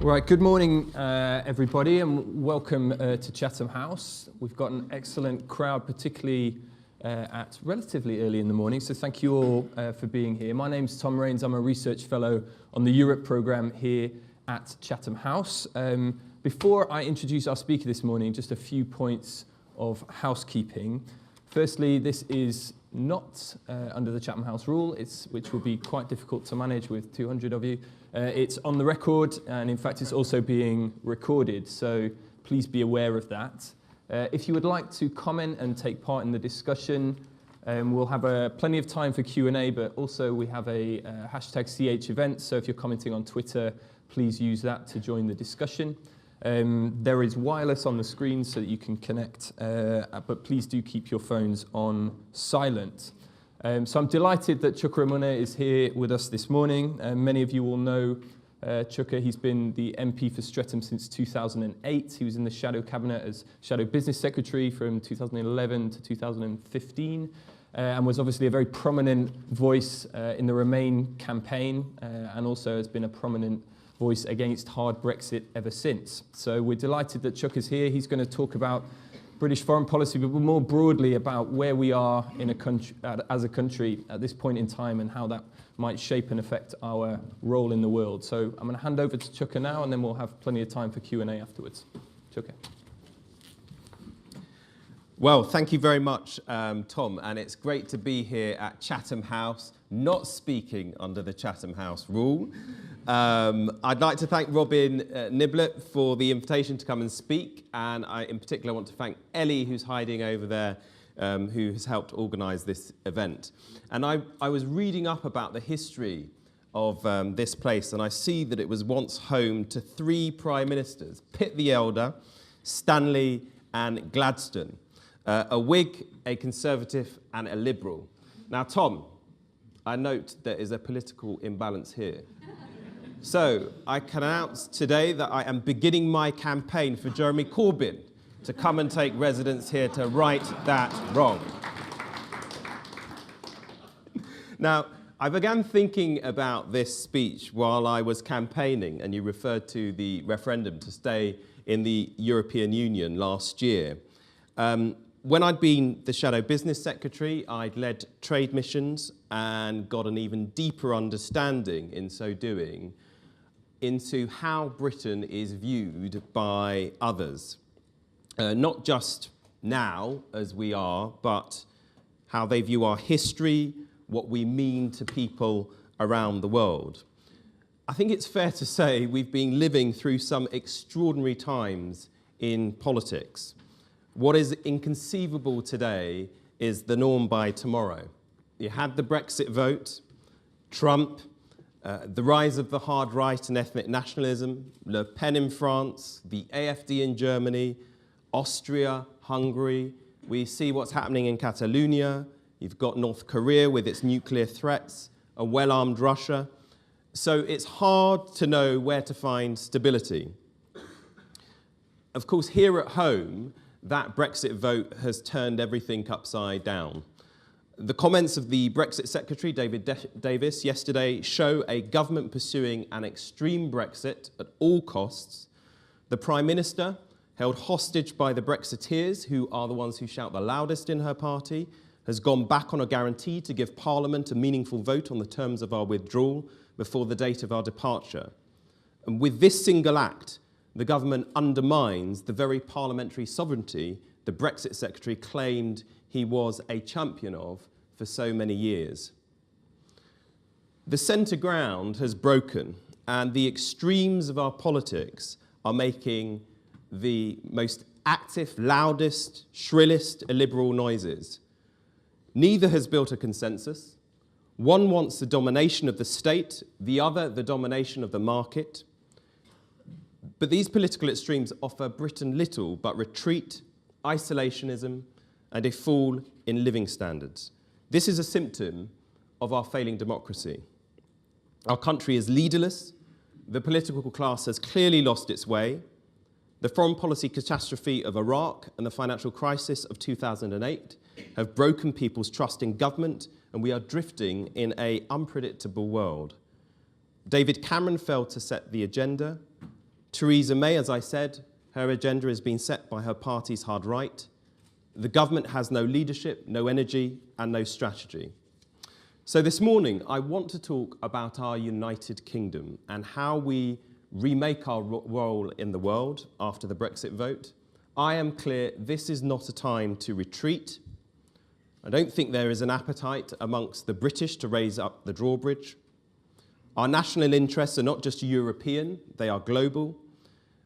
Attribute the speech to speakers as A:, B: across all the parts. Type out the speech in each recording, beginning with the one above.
A: Right, good morning, everybody, and welcome to Chatham House. We've got an excellent crowd, particularly at relatively early in the morning, so thank you all for being here. My name's Tom Rains. I'm a research fellow on the Europe programme here at Chatham House. Before I introduce our speaker this morning, just a few points of housekeeping. Firstly, this is not under the Chatham House rule, which will be quite difficult to manage with 200 of you. It's on the record, and in fact it's also being recorded, so please be aware of that. If you would like to comment and take part in the discussion, we'll have plenty of time for Q&A, but also we have a hashtag #CHEvents, so if you're commenting on Twitter, please use that to join the discussion. There is wireless on the screen so that you can connect, but please do keep your phones on silent. So I'm delighted that Chuka Umunna is here with us this morning. Many of you will know Chuka. He's been the MP for Streatham since 2008. He was in the Shadow Cabinet as Shadow Business Secretary from 2011 to 2015, and was obviously a very prominent voice in the Remain campaign, and also has been a prominent voice against hard Brexit ever since. So we're delighted that Chuka's here. He's going to talk about British foreign policy, but more broadly about where we are in a country, as a country at this point in time, and how that might shape and affect our role in the world. So I'm going to hand over to Chuka now, and then we'll have plenty of time for Q&A afterwards. Chuka.
B: Well, thank you very much, Tom, and it's great to be here at Chatham House, not speaking under the Chatham House rule. I'd like to thank Robin Niblett for the invitation to come and speak, and in particular want to thank Ellie, who's hiding over there, who has helped organise this event. And I was reading up about the history of this place, and I see that it was once home to 3 prime ministers, Pitt the Elder, Stanley and Gladstone, a Whig, a Conservative and a Liberal. Now, Tom, I note there is a political imbalance here. So I can announce today that I am beginning my campaign for Jeremy Corbyn to come and take residence here to right that wrong. Now, I began thinking about this speech while I was campaigning, and you referred to the referendum to stay in the European Union last year. When I'd been the Shadow Business Secretary, I'd led trade missions and got an even deeper understanding in so doing into how Britain is viewed by others. Not just now, as we are, but how they view our history, what we mean to people around the world. I think it's fair to say we've been living through some extraordinary times in politics. What is inconceivable today is the norm by tomorrow. You had the Brexit vote, Trump, the rise of the hard right and ethnic nationalism, Le Pen in France, the AfD in Germany, Austria, Hungary. We see what's happening in Catalonia. You've got North Korea with its nuclear threats, a well-armed Russia. So it's hard to know where to find stability. Of course, here at home, that Brexit vote has turned everything upside down. The comments of the Brexit Secretary, David Davis, yesterday show a government pursuing an extreme Brexit at all costs. The Prime Minister, held hostage by the Brexiteers, who are the ones who shout the loudest in her party, has gone back on a guarantee to give Parliament a meaningful vote on the terms of our withdrawal before the date of our departure. And with this single act, the government undermines the very parliamentary sovereignty the Brexit Secretary claimed he was a champion of for so many years. The centre ground has broken, and the extremes of our politics are making the most active, loudest, shrillest illiberal noises. Neither has built a consensus. One wants the domination of the state, the other the domination of the market. But these political extremes offer Britain little but retreat, isolationism, and a fall in living standards. This is a symptom of our failing democracy. Our country is leaderless. The political class has clearly lost its way. The foreign policy catastrophe of Iraq and the financial crisis of 2008 have broken people's trust in government, and we are drifting in an unpredictable world. David Cameron failed to set the agenda. Theresa May, as I said, her agenda has been set by her party's hard right. The government has no leadership, no energy, and no strategy. So this morning, I want to talk about our United Kingdom and how we remake our role in the world after the Brexit vote. I am clear this is not a time to retreat. I don't think there is an appetite amongst the British to raise up the drawbridge. Our national interests are not just European, they are global.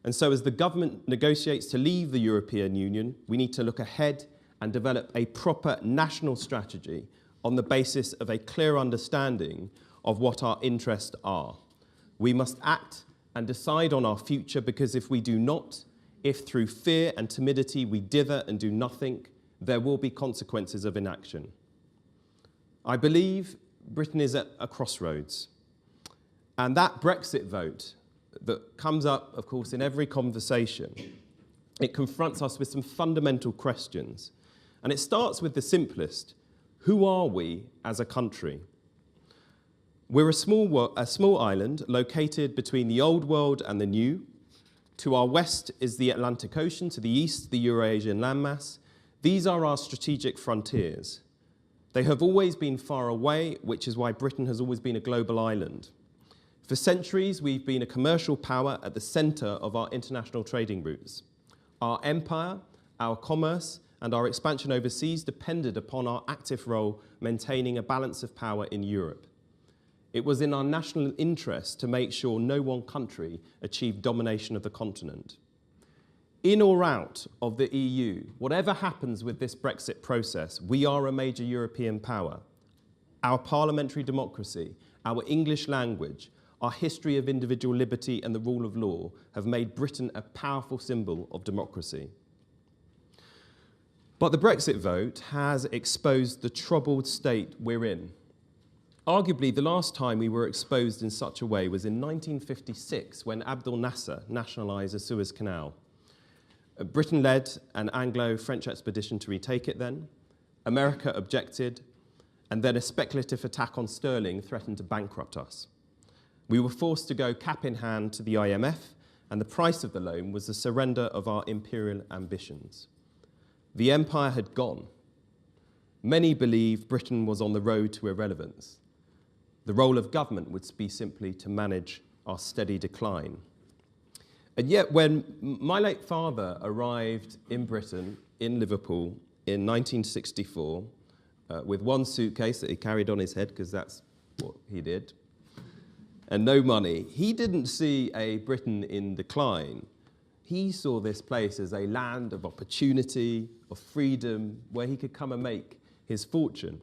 B: And so as the government negotiates to leave the European Union, we need to look ahead and develop a proper national strategy on the basis of a clear understanding of what our interests are. We must act and decide on our future, because if we do not, if through fear and timidity we dither and do nothing, there will be consequences of inaction. I believe Britain is at a crossroads. And that Brexit vote that comes up, of course, in every conversation, it confronts us with some fundamental questions. And it starts with the simplest: who are we as a country? We're a small island located between the old world and the new. To our west is the Atlantic Ocean, to the east, the Eurasian landmass. These are our strategic frontiers. They have always been far away, which is why Britain has always been a global island. For centuries, we've been a commercial power at the centre of our international trading routes. Our empire, our commerce, and our expansion overseas depended upon our active role maintaining a balance of power in Europe. It was in our national interest to make sure no one country achieved domination of the continent. In or out of the EU, whatever happens with this Brexit process, we are a major European power. Our parliamentary democracy, our English language, our history of individual liberty and the rule of law have made Britain a powerful symbol of democracy. But the Brexit vote has exposed the troubled state we're in. Arguably, the last time we were exposed in such a way was in 1956, when Abdel Nasser nationalised the Suez Canal. Britain led an Anglo-French expedition to retake it then. America objected, and then a speculative attack on sterling threatened to bankrupt us. We were forced to go cap in hand to the IMF, and the price of the loan was the surrender of our imperial ambitions. The empire had gone. Many believed Britain was on the road to irrelevance. The role of government would be simply to manage our steady decline. And yet, when my late father arrived in Britain, in Liverpool, in 1964, with one suitcase that he carried on his head, because that's what he did, and no money, he didn't see a Britain in decline. He saw this place as a land of opportunity, of freedom, where he could come and make his fortune.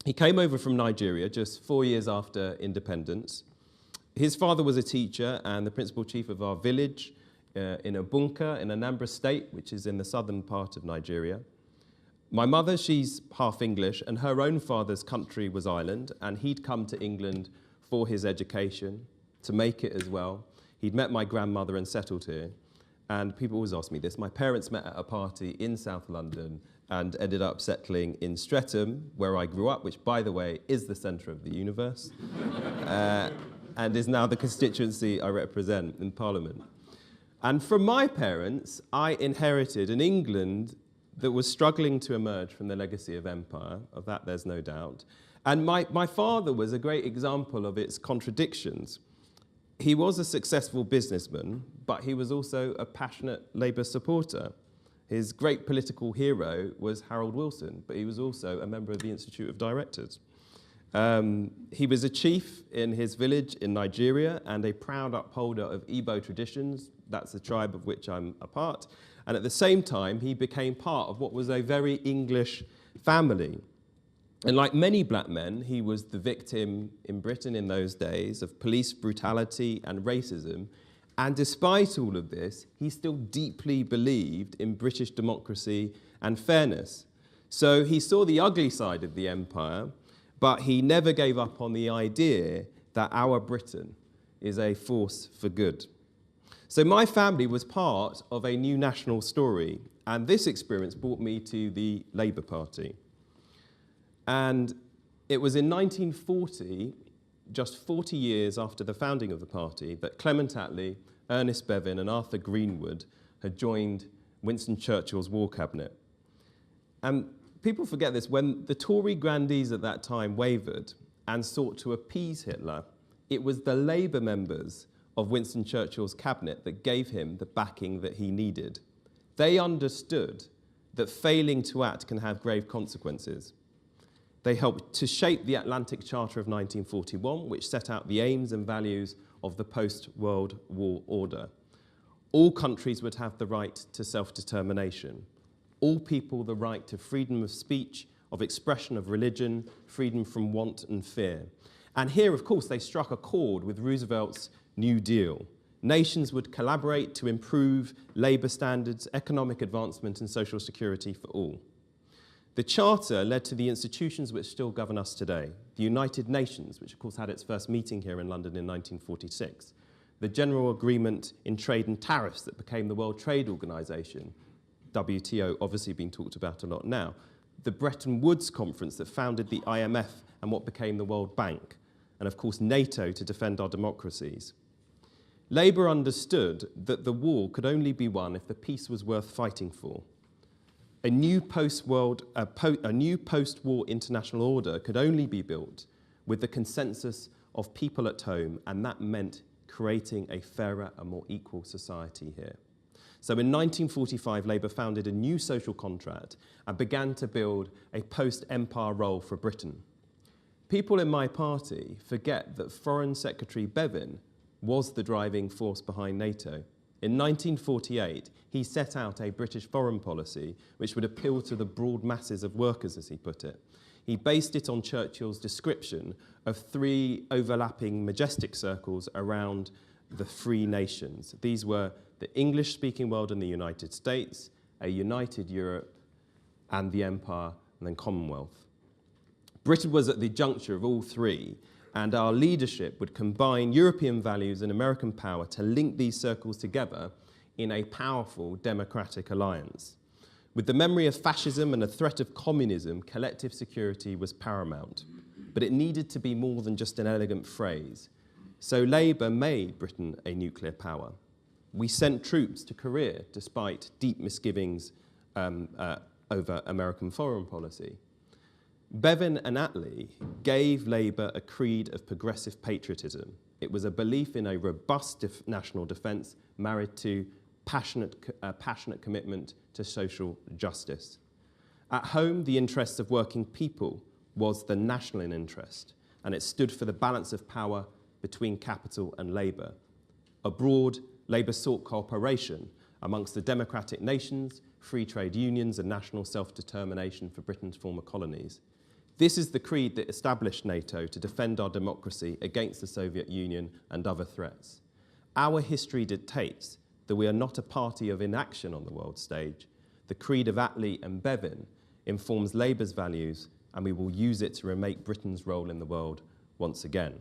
B: He came over from Nigeria just 4 years after independence. His father was a teacher and the principal chief of our village in a bunker in Anambra State, which is in the southern part of Nigeria. My mother, she's half English, and her own father's country was Ireland, and he'd come to England for his education, to make it as well. He'd met my grandmother and settled here. And people always ask me this. My parents met at a party in South London and ended up settling in Streatham, where I grew up, which, by the way, is the centre of the universe, and is now the constituency I represent in Parliament. And from my parents, I inherited an England that was struggling to emerge from the legacy of empire. Of that, there's no doubt. And my father was a great example of its contradictions. He was a successful businessman, but he was also a passionate Labour supporter. His great political hero was Harold Wilson, but he was also a member of the Institute of Directors. He was a chief in his village in Nigeria and a proud upholder of Igbo traditions. That's the tribe of which I'm a part. And at the same time, he became part of what was a very English family. And like many black men, he was the victim in Britain in those days of police brutality and racism. And despite all of this, he still deeply believed in British democracy and fairness. So he saw the ugly side of the empire, but he never gave up on the idea that our Britain is a force for good. So my family was part of a new national story, and this experience brought me to the Labour Party. And it was in 1940, just 40 years after the founding of the party, that Clement Attlee, Ernest Bevin and Arthur Greenwood had joined Winston Churchill's war cabinet. And people forget this, when the Tory grandees at that time wavered and sought to appease Hitler, it was the Labour members of Winston Churchill's cabinet that gave him the backing that he needed. They understood that failing to act can have grave consequences. They helped to shape the Atlantic Charter of 1941, which set out the aims and values of the post-World War order. All countries would have the right to self-determination. All people the right to freedom of speech, of expression of religion, freedom from want and fear. And here, of course, they struck a chord with Roosevelt's New Deal. Nations would collaborate to improve labour standards, economic advancement and social security for all. The Charter led to the institutions which still govern us today. The United Nations, which of course had its first meeting here in London in 1946. The General Agreement in Trade and Tariffs that became the World Trade Organization. WTO obviously being talked about a lot now. The Bretton Woods Conference that founded the IMF and what became the World Bank. And of course NATO to defend our democracies. Labour understood that the war could only be won if the peace was worth fighting for. A new post-war international order could only be built with the consensus of people at home, and that meant creating a fairer and more equal society here. So in 1945, Labour founded a new social contract and began to build a post-empire role for Britain. People in my party forget that Foreign Secretary Bevin was the driving force behind NATO. In 1948, he set out a British foreign policy which would appeal to the broad masses of workers, as he put it. He based it on Churchill's description of 3 overlapping majestic circles around the free nations. These were the English-speaking world and the United States, a united Europe, and the Empire, and then Commonwealth. Britain was at the juncture of all 3, and our leadership would combine European values and American power to link these circles together in a powerful democratic alliance. With the memory of fascism and the threat of communism, collective security was paramount. But it needed to be more than just an elegant phrase. So Labour made Britain a nuclear power. We sent troops to Korea despite deep misgivings over American foreign policy. Bevin and Attlee gave Labour a creed of progressive patriotism. It was a belief in a robust national defence married to passionate commitment to social justice. At home, the interests of working people was the national interest, and it stood for the balance of power between capital and labour. Abroad, Labour sought cooperation amongst the democratic nations, free trade unions, and national self-determination for Britain's former colonies. This is the creed that established NATO to defend our democracy against the Soviet Union and other threats. Our history dictates that we are not a party of inaction on the world stage. The creed of Attlee and Bevin informs Labour's values, and we will use it to remake Britain's role in the world once again.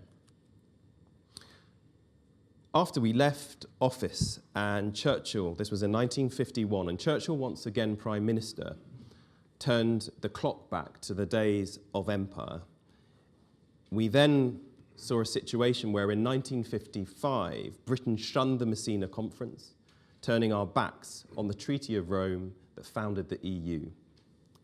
B: After we left office, and Churchill, this was in 1951, and Churchill, once again Prime Minister, turned the clock back to the days of empire. We then saw a situation where in 1955, Britain shunned the Messina Conference, turning our backs on the Treaty of Rome that founded the EU.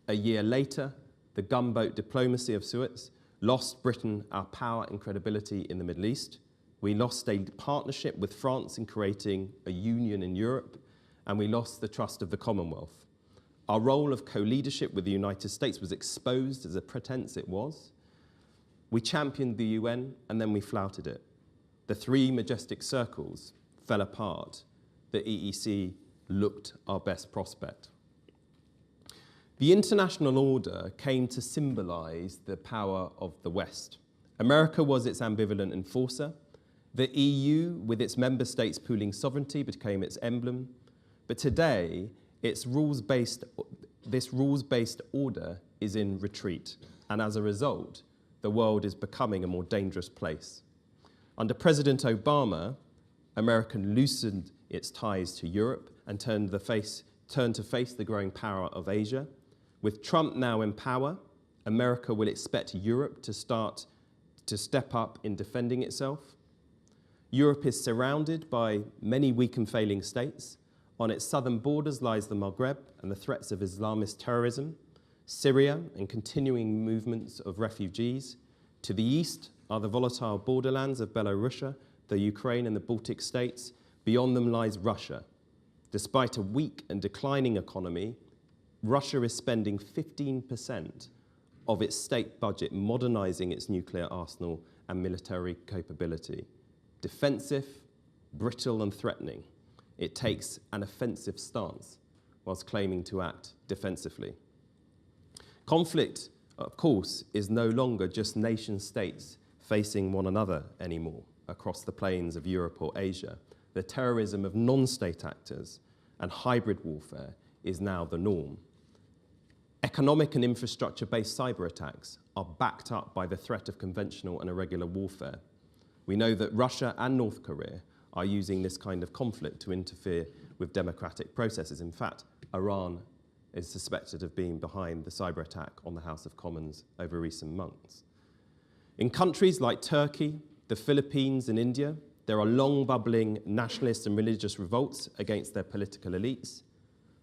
B: A year later, the gunboat diplomacy of Suez lost Britain our power and credibility in the Middle East. We lost a partnership with France in creating a union in Europe, and we lost the trust of the Commonwealth. Our role of co-leadership with the United States was exposed as a pretense it was. We championed the UN, and then we flouted it. The 3 majestic circles fell apart. The EEC looked our best prospect. The international order came to symbolize the power of the West. America was its ambivalent enforcer. The EU, with its member states pooling sovereignty, became its emblem. But today, this rules-based order is in retreat, and as a result, the world is becoming a more dangerous place. Under President Obama, America loosened its ties to Europe and turned to face the growing power of Asia. With Trump now in power, America will expect Europe to step up in defending itself. Europe is surrounded by many weak and failing states. On its southern borders lies the Maghreb and the threats of Islamist terrorism, Syria and continuing movements of refugees. To the east are the volatile borderlands of Belarus, the Ukraine and the Baltic states. Beyond them lies Russia. Despite a weak and declining economy, Russia is spending 15% of its state budget modernizing its nuclear arsenal and military capability. Defensive, brittle and threatening, it takes an offensive stance whilst claiming to act defensively. Conflict, of course, is no longer just nation states facing one another anymore across the plains of Europe or Asia. The terrorism of non-state actors and hybrid warfare is now the norm. Economic and infrastructure-based cyber attacks are backed up by the threat of conventional and irregular warfare. We know that Russia and North Korea are using this kind of conflict to interfere with democratic processes. In fact, Iran is suspected of being behind the cyber attack on the House of Commons over recent months. In countries like Turkey, the Philippines and India, there are long bubbling nationalist and religious revolts against their political elites.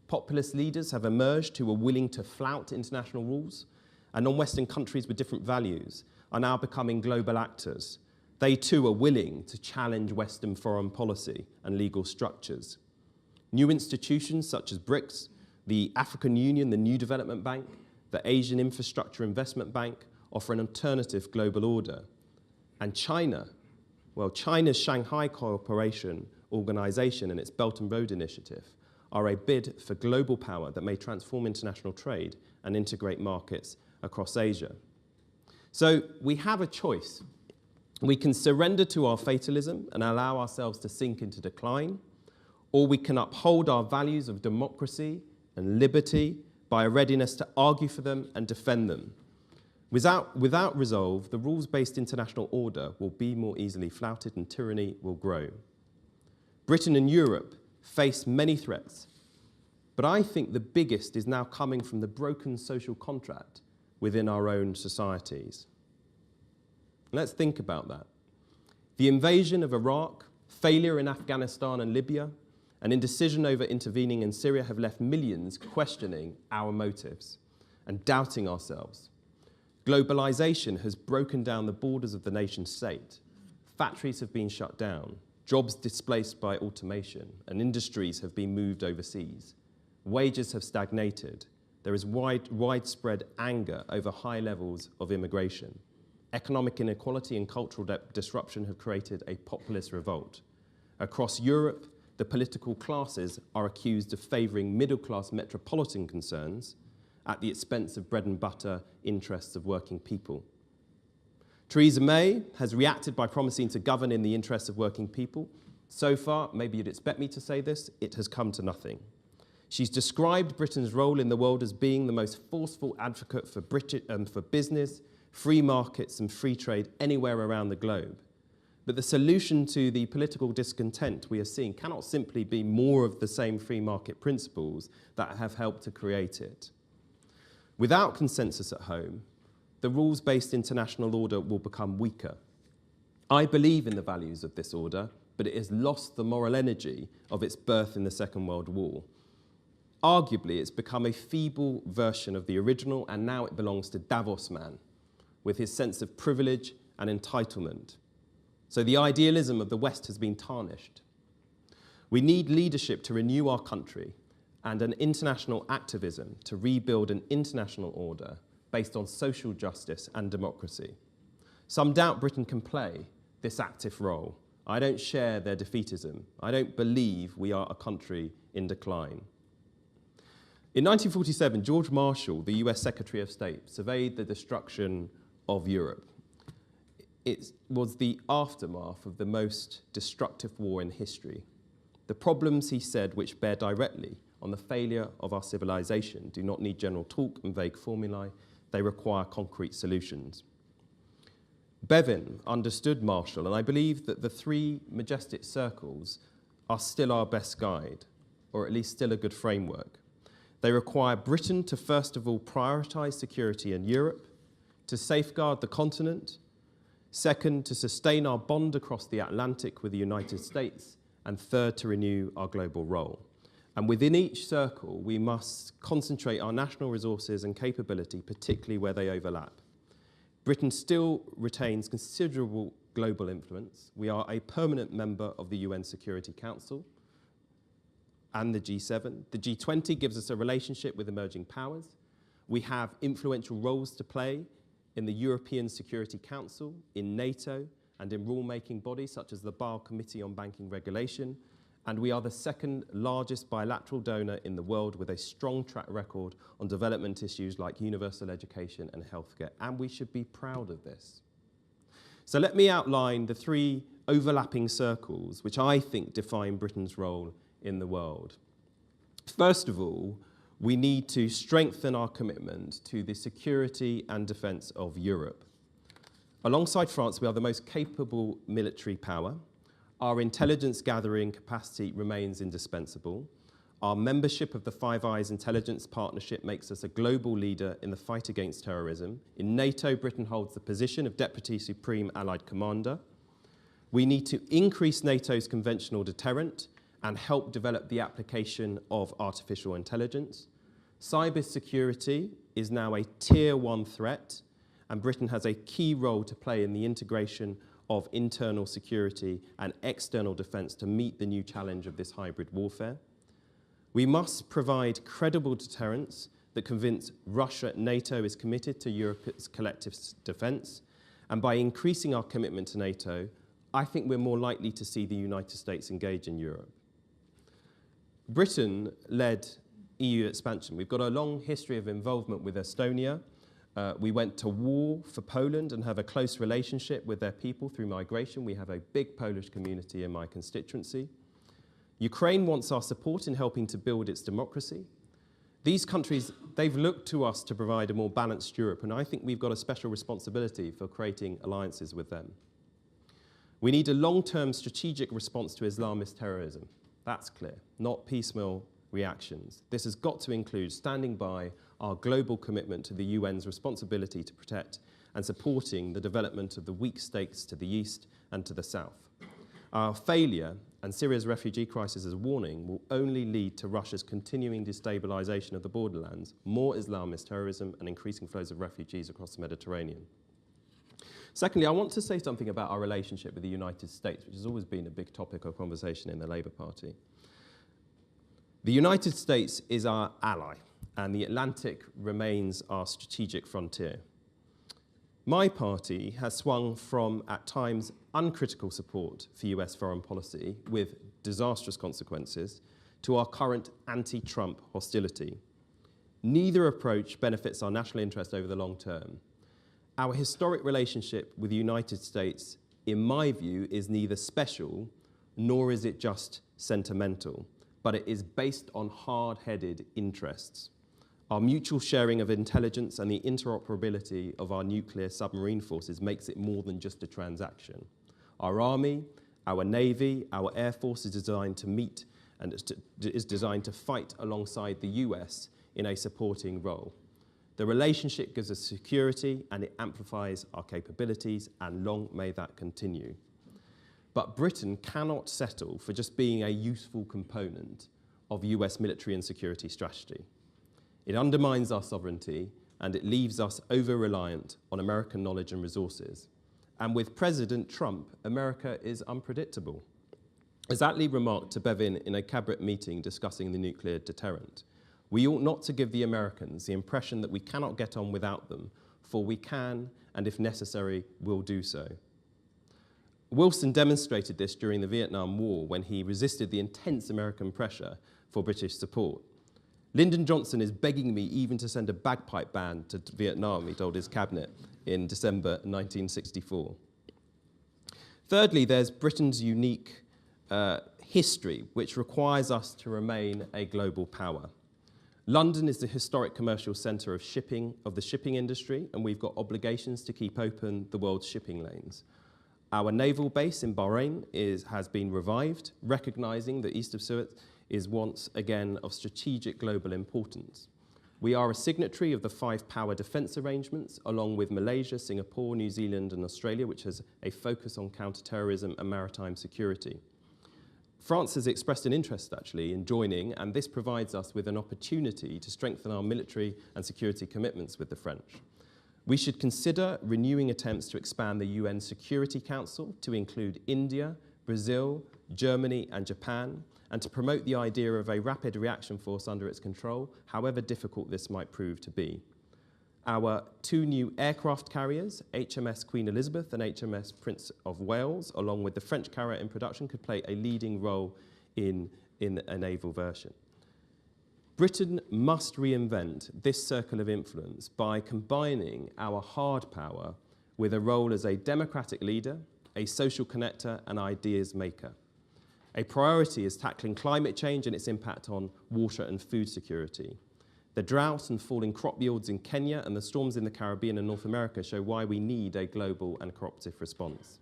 B: Populist leaders have emerged who are willing to flout international rules, and non-Western countries with different values are now becoming global actors. They too are willing to challenge Western foreign policy and legal structures. New institutions such as BRICS, the African Union, the New Development Bank, the Asian Infrastructure Investment Bank offer an alternative global order. And China, well, China's Shanghai Cooperation Organization and its Belt and Road Initiative are a bid for global power that may transform international trade and integrate markets across Asia. So we have a choice. We can surrender to our fatalism and allow ourselves to sink into decline, or we can uphold our values of democracy and liberty by a readiness to argue for them and defend them. Without resolve, the rules-based international order will be more easily flouted and tyranny will grow. Britain and Europe face many threats, but I think the biggest is now coming from the broken social contract within our own societies. Let's think about that. The invasion of Iraq, failure in Afghanistan and Libya, and indecision over intervening in Syria have left millions questioning our motives and doubting ourselves. Globalization has broken down the borders of the nation state. Factories have been shut down, jobs displaced by automation, and industries have been moved overseas. Wages have stagnated. There is widespread anger over high levels of immigration. Economic inequality and cultural disruption have created a populist revolt. Across Europe, the political classes are accused of favouring middle-class metropolitan concerns at the expense of bread and butter interests of working people. Theresa May has reacted by promising to govern in the interests of working people. So far, maybe you'd expect me to say this, it has come to nothing. She's described Britain's role in the world as being the most forceful advocate for business, free markets and free trade anywhere around the globe. But the solution to the political discontent we are seeing cannot simply be more of the same free market principles that have helped to create it. Without consensus at home, the rules-based international order will become weaker. I believe in the values of this order, but it has lost the moral energy of its birth in the Second World War. Arguably, it's become a feeble version of the original, and now it belongs to Davos man, with his sense of privilege and entitlement. So the idealism of the West has been tarnished. We need leadership to renew our country and an international activism to rebuild an international order based on social justice and democracy. Some doubt Britain can play this active role. I don't share their defeatism. I don't believe we are a country in decline. In 1947, George Marshall, the US Secretary of State, surveyed the destruction of Europe. It was the aftermath of the most destructive war in history. The problems, he said, which bear directly on the failure of our civilization do not need general talk and vague formulae. They require concrete solutions. Bevin understood Marshall, and I believe that the three majestic circles are still our best guide, or at least still a good framework. They require Britain to first of all prioritise security in Europe, to safeguard the continent, Second, to sustain our bond across the Atlantic with the United States. And third, to renew our global role. And within each circle, we must concentrate our national resources and capability, particularly where they overlap. Britain still retains considerable global influence. We are a permanent member of the UN Security Council and the G7. The G20 gives us a relationship with emerging powers. We have influential roles to play in the European Security Council, in NATO, and in rule-making bodies such as the Basel Committee on Banking Regulation. And we are the second largest bilateral donor in the world with a strong track record on development issues like universal education and healthcare. And we should be proud of this. So let me outline the three overlapping circles which I think define Britain's role in the world. First of all, we need to strengthen our commitment to the security and defence of Europe. Alongside France, we are the most capable military power. Our intelligence gathering capacity remains indispensable. Our membership of the Five Eyes intelligence partnership makes us a global leader in the fight against terrorism. In NATO, Britain holds the position of Deputy Supreme Allied Commander. We need to increase NATO's conventional deterrent and help develop the application of artificial intelligence. Cybersecurity is now a tier 1 threat, and Britain has a key role to play in the integration of internal security and external defence to meet the new challenge of this hybrid warfare. We must provide credible deterrence that convince Russia NATO is committed to Europe's collective defence, and by increasing our commitment to NATO, I think we're more likely to see the United States engage in Europe. Britain led EU expansion. We've got a long history of involvement with Estonia. We went to war for Poland and have a close relationship with their people through migration. We have a big Polish community in my constituency. Ukraine wants our support in helping to build its democracy. These countries, they've looked to us to provide a more balanced Europe, and I think we've got a special responsibility for creating alliances with them. We need a long-term strategic response to Islamist terrorism. That's clear, not piecemeal reactions. This has got to include standing by our global commitment to the UN's responsibility to protect and supporting the development of the weak states to the east and to the south. Our failure and Syria's refugee crisis as a warning will only lead to Russia's continuing destabilization of the borderlands, more Islamist terrorism and increasing flows of refugees across the Mediterranean. Secondly, I want to say something about our relationship with the United States, which has always been a big topic of conversation in the Labour Party. The United States is our ally, and the Atlantic remains our strategic frontier. My party has swung from, at times, uncritical support for US foreign policy with disastrous consequences to our current anti-Trump hostility. Neither approach benefits our national interest over the long term. Our historic relationship with the United States, in my view, is neither special nor is it just sentimental, but it is based on hard-headed interests. Our mutual sharing of intelligence and the interoperability of our nuclear submarine forces makes it more than just a transaction. Our army, our navy, our air force is designed to meet and is designed to fight alongside the US in a supporting role. The relationship gives us security and it amplifies our capabilities, and long may that continue. But Britain cannot settle for just being a useful component of US military and security strategy. It undermines our sovereignty and it leaves us over-reliant on American knowledge and resources. And with President Trump, America is unpredictable. As Attlee remarked to Bevin in a cabinet meeting discussing the nuclear deterrent, we ought not to give the Americans the impression that we cannot get on without them, for we can, and if necessary, will do so. Wilson demonstrated this during the Vietnam War when he resisted the intense American pressure for British support. Lyndon Johnson is begging me even to send a bagpipe band to Vietnam, he told his cabinet in December 1964. Thirdly, there's Britain's unique history, which requires us to remain a global power. London is the historic commercial centre of the shipping industry, and we've got obligations to keep open the world's shipping lanes. Our naval base in Bahrain has been revived, recognising that east of Suez is once again of strategic global importance. We are a signatory of the 5 power defence arrangements, along with Malaysia, Singapore, New Zealand and Australia, which has a focus on counter-terrorism and maritime security. France has expressed an interest, actually, in joining, and this provides us with an opportunity to strengthen our military and security commitments with the French. We should consider renewing attempts to expand the UN Security Council to include India, Brazil, Germany and Japan, and to promote the idea of a rapid reaction force under its control, however difficult this might prove to be. Our 2 new aircraft carriers, HMS Queen Elizabeth and HMS Prince of Wales, along with the French carrier in production, could play a leading role in a naval version. Britain must reinvent this circle of influence by combining our hard power with a role as a democratic leader, a social connector and ideas maker. A priority is tackling climate change and its impact on water and food security. The drought and falling crop yields in Kenya and the storms in the Caribbean and North America show why we need a global and cooperative response.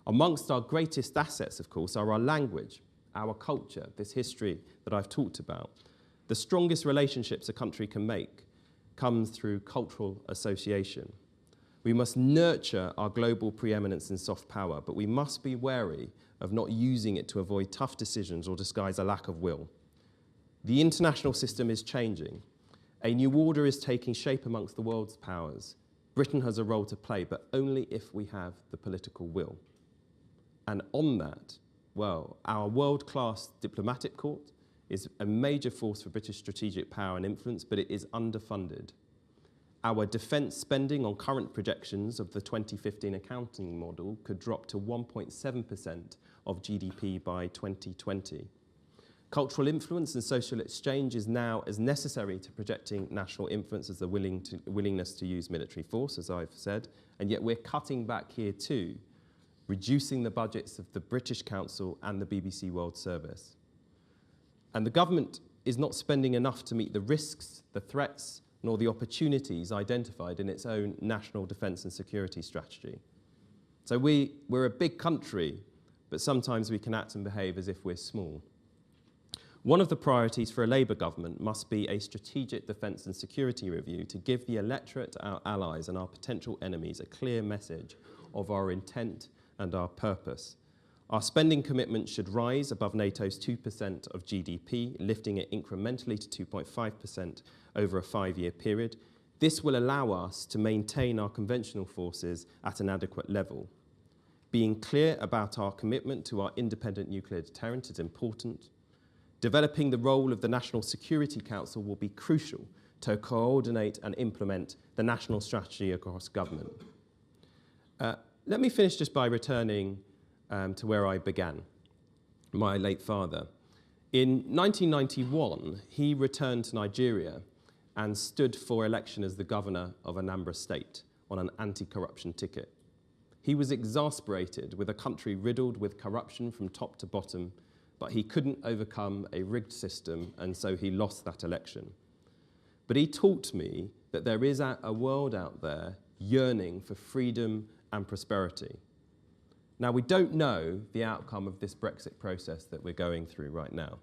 B: Amongst our greatest assets, of course, are our language, our culture, this history that I've talked about. The strongest relationships a country can make comes through cultural association. We must nurture our global preeminence in soft power, but we must be wary of not using it to avoid tough decisions or disguise a lack of will. The international system is changing. A new order is taking shape amongst the world's powers. Britain has a role to play, but only if we have the political will. And on that, well, our world-class diplomatic corps is a major force for British strategic power and influence, but it is underfunded. Our defence spending on current projections of the 2015 accounting model could drop to 1.7% of GDP by 2020. Cultural influence and social exchange is now as necessary to projecting national influence as the willingness to use military force, as I've said, and yet we're cutting back here too, reducing the budgets of the British Council and the BBC World Service. And the government is not spending enough to meet the risks, the threats, nor the opportunities identified in its own national defence and security strategy. So we're a big country, but sometimes we can act and behave as if we're small. One of the priorities for a Labour government must be a strategic defence and security review to give the electorate, our allies and our potential enemies a clear message of our intent and our purpose. Our spending commitment should rise above NATO's 2% of GDP, lifting it incrementally to 2.5% over a 5-year period. This will allow us to maintain our conventional forces at an adequate level. Being clear about our commitment to our independent nuclear deterrent is important. Developing the role of the National Security Council will be crucial to coordinate and implement the national strategy across government. Let me finish just by returning to where I began, my late father. In 1991, he returned to Nigeria and stood for election as the governor of Anambra State on an anti-corruption ticket. He was exasperated with a country riddled with corruption from top to bottom, but he couldn't overcome a rigged system, and so he lost that election. But he taught me that there is a world out there yearning for freedom and prosperity. Now, we don't know the outcome of this Brexit process that we're going through right now.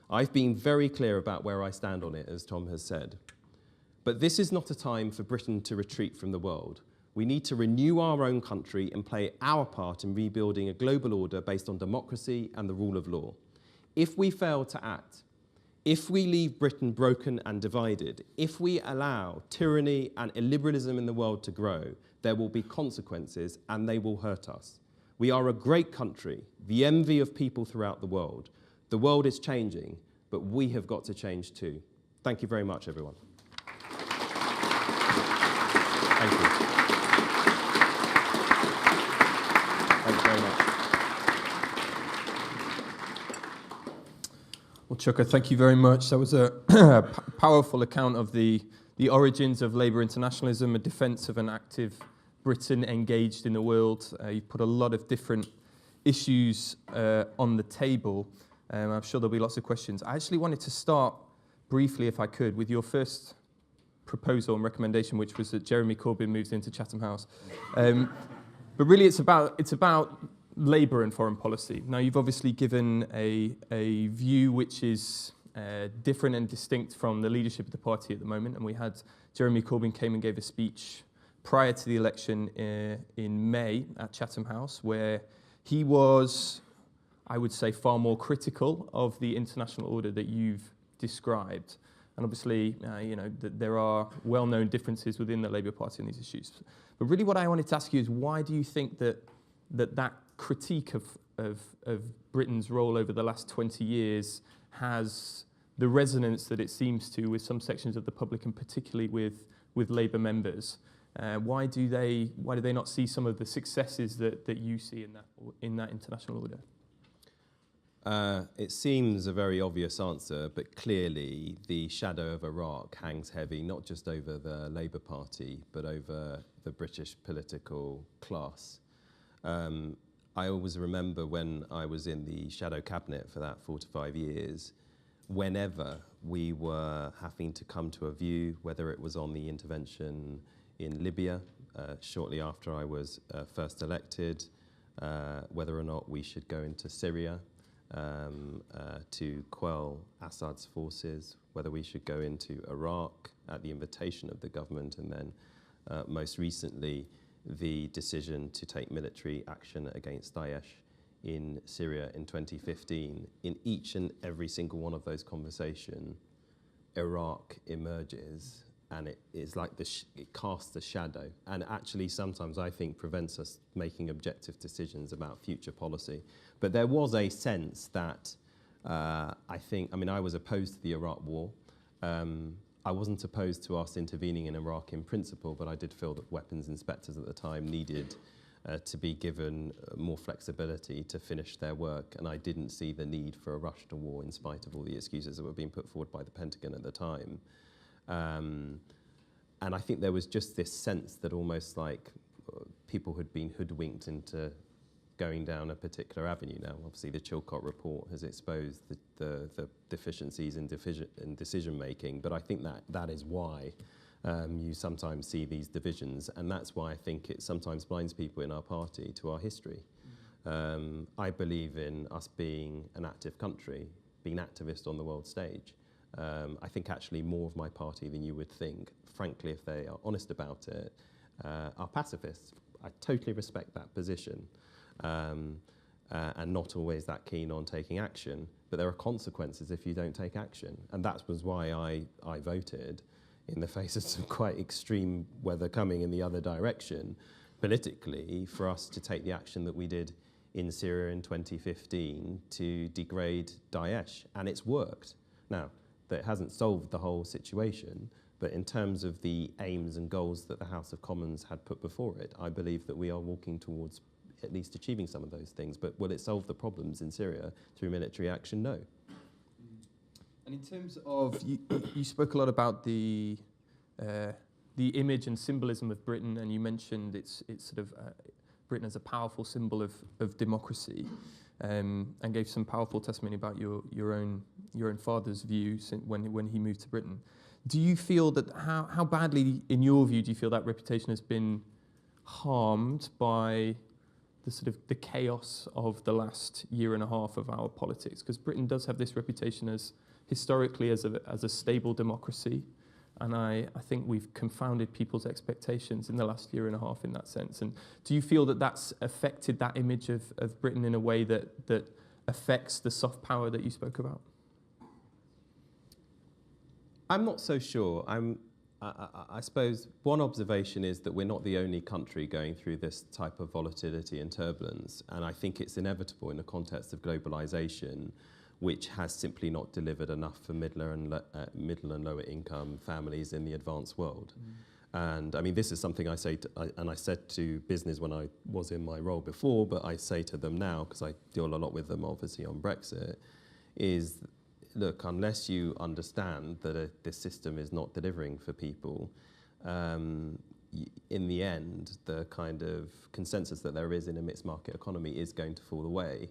B: I've been very clear about where I stand on it, as Tom has said. But this is not a time for Britain to retreat from the world. We need to renew our own country and play our part in rebuilding a global order based on democracy and the rule of law. If we fail to act, if we leave Britain broken and divided, if we allow tyranny and illiberalism in the world to grow, there will be consequences and they will hurt us. We are a great country, the envy of people throughout the world. The world is changing, but we have got to change too. Thank you very much, everyone. Thank you. Thanks very much.
A: Well, Chuka, thank you very much. That was a powerful account of the origins of Labour internationalism, a defence of an active Britain engaged in the world. You've put a lot of different issues on the table. I'm sure there'll be lots of questions. I actually wanted to start briefly, if I could, with your first proposal and recommendation, which was that Jeremy Corbyn moves into Chatham House. But really, it's about Labour and foreign policy. Now, you've obviously given a view which is different and distinct from the leadership of the party at the moment. And we had Jeremy Corbyn came and gave a speech prior to the election in May at Chatham House, where he was, I would say, far more critical of the international order that you've described. And obviously, there are well-known differences within the Labour Party on these issues. But really what I wanted to ask you is, why do you think that critique of Britain's role over the last 20 years has the resonance that it seems to with some sections of the public, and particularly with Labour members? Why do they not see some of the successes that you see in that international order?
B: It seems a very obvious answer, but clearly the shadow of Iraq hangs heavy, not just over the Labour Party, but over the British political class. I always remember when I was in the shadow cabinet for that 4 to 5 years, whenever we were having to come to a view, whether it was on the intervention in Libya, shortly after I was first elected, whether or not we should go into Syria to quell Assad's forces, whether we should go into Iraq at the invitation of the government, and then most recently the decision to take military action against Daesh in Syria in 2015. In each and every single one of those conversations, Iraq emerges, and it is like it casts a shadow, and actually sometimes I think prevents us making objective decisions about future policy. But there was a sense that I was opposed to the Iraq war. I wasn't opposed to us intervening in Iraq in principle, but I did feel that weapons inspectors at the time needed to be given more flexibility to finish their work, and I didn't see the need for a rush to war in spite of all the excuses that were being put forward by the Pentagon at the time. And I think there was just this sense that almost like people had been hoodwinked into going down a particular avenue. Now, obviously, the Chilcot report has exposed the deficiencies in decision making, but I think that is why you sometimes see these divisions, and that's why I think it sometimes blinds people in our party to our history. I believe in us being an active country, being activist on the world stage. I think actually more of my party than you would think, frankly, if they are honest about it, are pacifists. I totally respect that position. And not always that keen on taking action, but there are consequences if you don't take action. And that was why I voted in the face of some quite extreme weather coming in the other direction politically, for us to take the action that we did in Syria in 2015 to degrade Daesh. And it's worked. Now, that hasn't solved the whole situation, but in terms of the aims and goals that the House of Commons had put before it, I believe that we are walking towards at least achieving some of those things. But will it solve the problems in Syria through military action? No.
A: And in terms of, you spoke a lot about the image and symbolism of Britain, and you mentioned it's sort of Britain as a powerful symbol of democracy, and gave some powerful testimony about your own father's view when he moved to Britain. Do you feel that how badly, in your view, do you feel that reputation has been harmed by the chaos of the last year and a half of our politics? Because Britain does have this reputation as historically as a stable democracy, and I think we've confounded people's expectations in the last year and a half in that sense. And do you feel that that's affected that image of Britain in a way that affects the soft power that you spoke about?
B: I'm not so sure. I suppose one observation is that we're not the only country going through this type of volatility and turbulence, and I think it's inevitable in the context of globalization, which has simply not delivered enough for middle and lower income families in the advanced world. And I mean, this is something I say, and I said to business when I was in my role before, but I say to them now, because I deal a lot with them obviously on Brexit, is look, unless you understand that this system is not delivering for people, in the end, the kind of consensus that there is in a mixed market economy is going to fall away.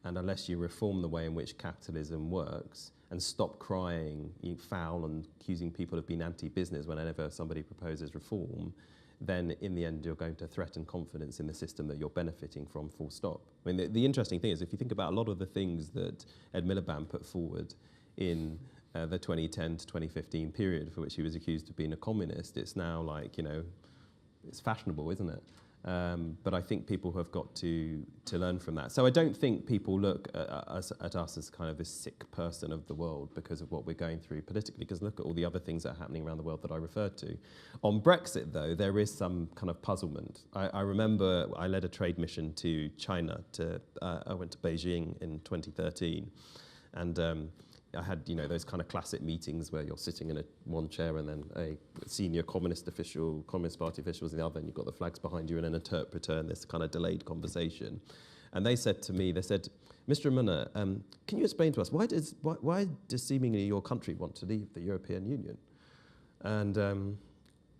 B: And unless you reform the way in which capitalism works and stop crying foul and accusing people of being anti-business whenever somebody proposes reform, then in the end you're going to threaten confidence in the system that you're benefiting from, full stop. I mean, the interesting thing is, if you think about a lot of the things that Ed Miliband put forward in the 2010 to 2015 period, for which he was accused of being a communist. It's now like, it's fashionable, isn't it? But I think people have got to learn from that. So I don't think people look at us as kind of this sick person of the world because of what we're going through politically, because look at all the other things that are happening around the world that I referred to. On Brexit, though, there is some kind of puzzlement. I remember I led a trade mission to China. I went to Beijing in 2013, and I had, those kind of classic meetings where you're sitting in one chair and then a senior Communist Party officials in the other, and you've got the flags behind you and an interpreter and this kind of delayed conversation. And they said to me, Mr. Umunna, can you explain to us, why does seemingly your country want to leave the European Union? And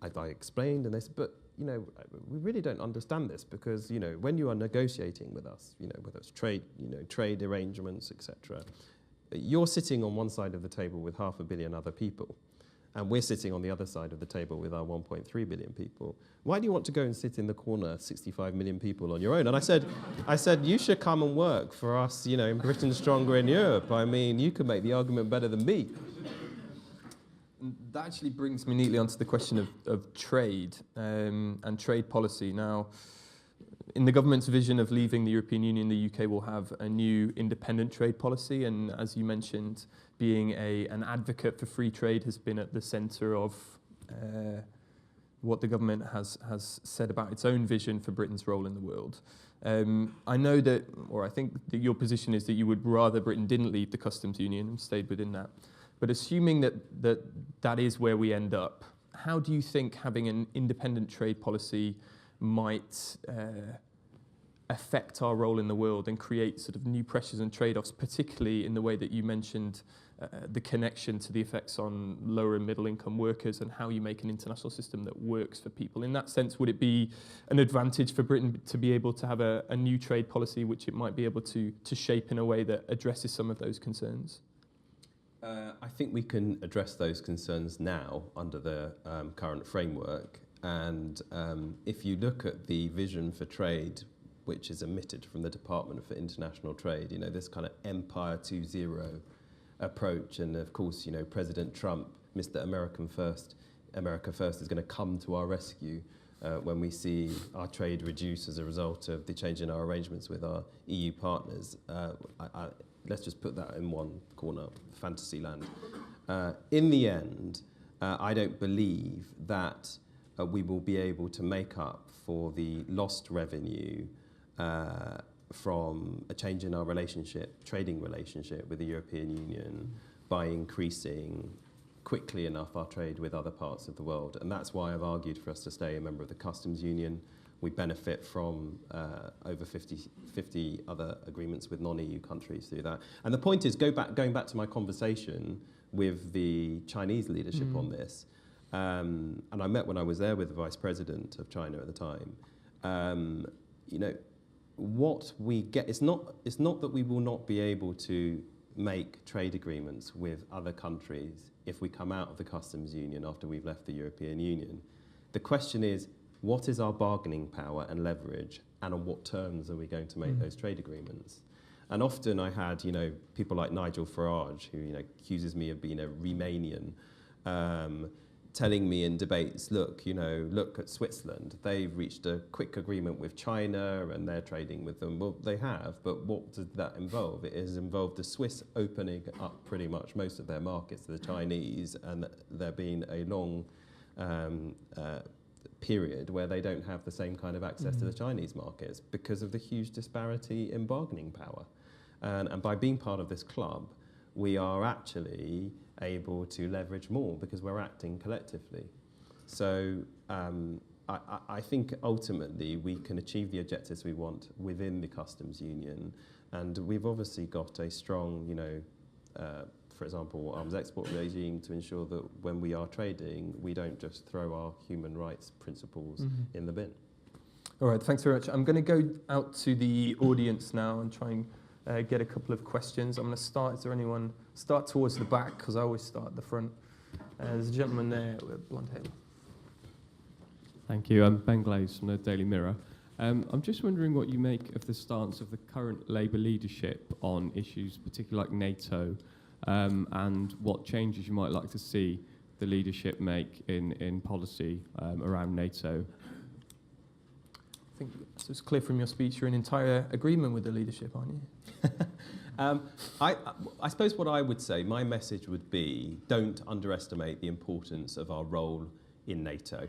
B: I explained, and they said, but, we really don't understand this because, when you are negotiating with us, whether it's trade arrangements, etc., you're sitting on one side of the table with 500 million other people, and we're sitting on the other side of the table with our 1.3 billion people. Why do you want to go and sit in the corner, 65 million people on your own? And I said, you should come and work for us, in Britain Stronger in Europe. I mean, you could make the argument better than me.
A: That actually brings me neatly onto the question of trade and trade policy. Now, in the government's vision of leaving the European Union, the UK will have a new independent trade policy, and as you mentioned, being an advocate for free trade has been at the centre of what the government has said about its own vision for Britain's role in the world. I know that, or I think that your position is that you would rather Britain didn't leave the customs union and stayed within that. But assuming that is where we end up, how do you think having an independent trade policy might affect our role in the world and create sort of new pressures and trade-offs, particularly in the way that you mentioned the connection to the effects on lower and middle income workers and how you make an international system that works for people? In that sense, would it be an advantage for Britain to be able to have a new trade policy which it might be able to shape in a way that addresses some of those concerns?
B: I think we can address those concerns now under the current framework. And if you look at the vision for trade, which is emitted from the Department for International Trade, this kind of Empire 2.0 approach. And of course, President Trump, Mr. America First is going to come to our rescue when we see our trade reduce as a result of the change in our arrangements with our EU partners. Let's just put that in one corner, fantasy land. In the end, I don't believe that we will be able to make up for the lost revenue from a change in our trading relationship with the European Union by increasing quickly enough our trade with other parts of the world. And that's why I've argued for us to stay a member of the customs union. We benefit from over 50 other agreements with non-EU countries through that. And the point is, going back to my conversation with the Chinese leadership on this, and I met when I was there with the Vice President of China at the time. What we get, it's not that we will not be able to make trade agreements with other countries if we come out of the customs union after we've left the European Union. The question is, what is our bargaining power and leverage, and on what terms are we going to make those trade agreements? And often I had, people like Nigel Farage, who accuses me of being a Remanian, telling me in debates, look at Switzerland. They've reached a quick agreement with China and they're trading with them. Well, they have, but what does that involve? It has involved the Swiss opening up pretty much most of their markets to the Chinese, and there being a long period where they don't have the same kind of access to the Chinese markets because of the huge disparity in bargaining power. And by being part of this club, we are actually able to leverage more because we're acting collectively. So I think ultimately we can achieve the objectives we want within the customs union, and we've obviously got a strong, for example, arms export regime to ensure that when we are trading, we don't just throw our human rights principles in the bin.
A: All right, thanks very much. I'm going to go out to the audience now and try and get a couple of questions. I'm going to start. Is there anyone? Start towards the back, because I always start at the front. There's a gentleman there with blonde hair.
C: Thank you. I'm Ben Glaze from the Daily Mirror. I'm just wondering what you make of the stance of the current Labour leadership on issues particularly like NATO and what changes you might like to see the leadership make in policy around NATO.
A: I think it's clear from your speech you're in entire agreement with the leadership, aren't you?
B: I suppose what I would say, my message would be, don't underestimate the importance of our role in NATO.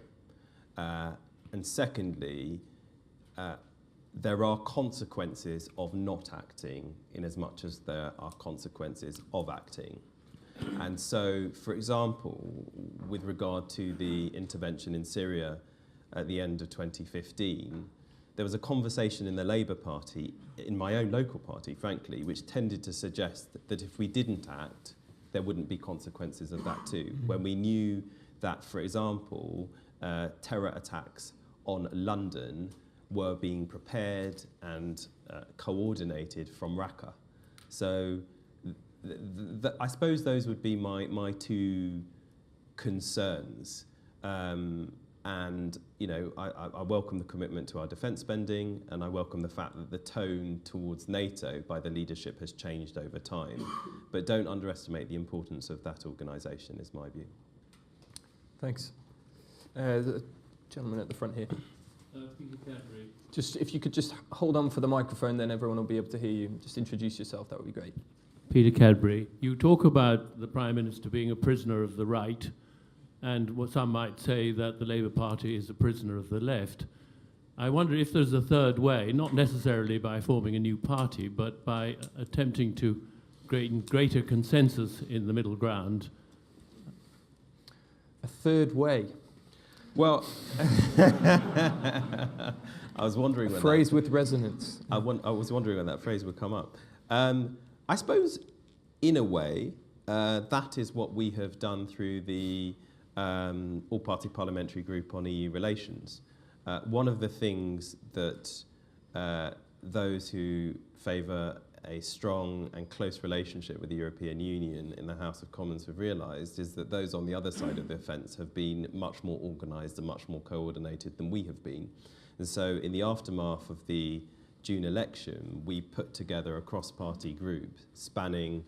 B: And secondly, there are consequences of not acting in as much as there are consequences of acting. And so, for example, with regard to the intervention in Syria at the end of 2015, there was a conversation in the Labour Party, in my own local party, frankly, which tended to suggest that if we didn't act, there wouldn't be consequences of that too. When we knew that, for example, terror attacks on London were being prepared and coordinated from Raqqa. So I suppose those would be my two concerns. And you know, I welcome the commitment to our defence spending, and I welcome the fact that the tone towards NATO by the leadership has changed over time. But don't underestimate the importance of that organisation, is my view.
A: Thanks. The gentleman at the front here.
D: Peter Cadbury.
A: Just if you could just hold on for the microphone, then everyone will be able to hear you. Just introduce yourself, that would be great.
D: Peter Cadbury. You talk about the Prime Minister being a prisoner of the right, and what some might say that the Labour Party is a prisoner of the left. I wonder if there's a third way, not necessarily by forming a new party, but by attempting to gain greater consensus in the middle ground.
A: A third way.
B: Well, I was wondering when
A: Phrase with resonance.
B: I was wondering when that phrase would come up. I suppose, in a way, that is what we have done through the all-party parliamentary group on EU relations. One of the things that those who favour a strong and close relationship with the European Union in the House of Commons have realised is that those on the other side of the fence have been much more organised and much more coordinated than we have been. And so in the aftermath of the June election, we put together a cross-party group spanning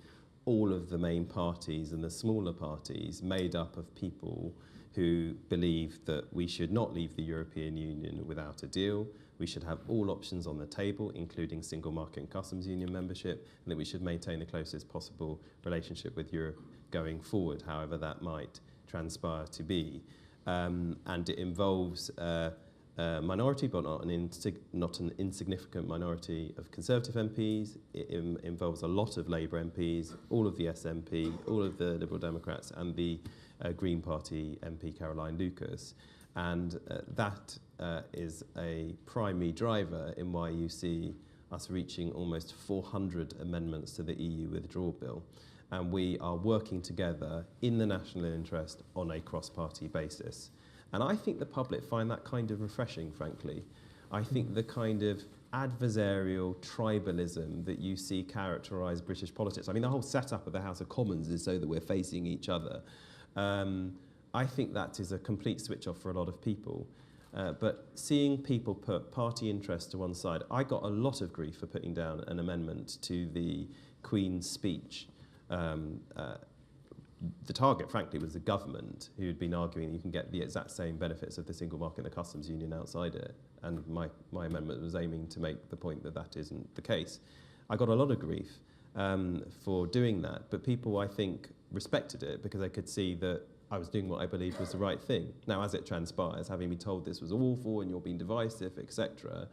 B: all of the main parties and the smaller parties, made up of people who believe that we should not leave the European Union without a deal. We should have all options on the table, including single market and customs union membership, and that we should maintain the closest possible relationship with Europe going forward, however that might transpire to be. And it involves a minority, but not an insignificant minority of Conservative MPs. It involves a lot of Labour MPs, all of the SNP, all of the Liberal Democrats, and the Green Party MP Caroline Lucas. And that is a primary driver in why you see us reaching almost 400 amendments to the EU withdrawal bill. And we are working together in the national interest on a cross-party basis. And I think the public find that kind of refreshing, frankly. I think the kind of adversarial tribalism that you see characterise British politics, I mean, the whole setup of the House of Commons is so that we're facing each other. I think that is a complete switch off for a lot of people. But seeing people put party interest to one side, I got a lot of grief for putting down an amendment to the Queen's speech. The target, frankly, was the government, who had been arguing you can get the exact same benefits of the single market and the customs union outside it. And my amendment was aiming to make the point that that isn't the case. I got a lot of grief for doing that, but people, I think, respected it because they could see that I was doing what I believed was the right thing. Now, as it transpires, having been told this was awful and you're being divisive, etc.,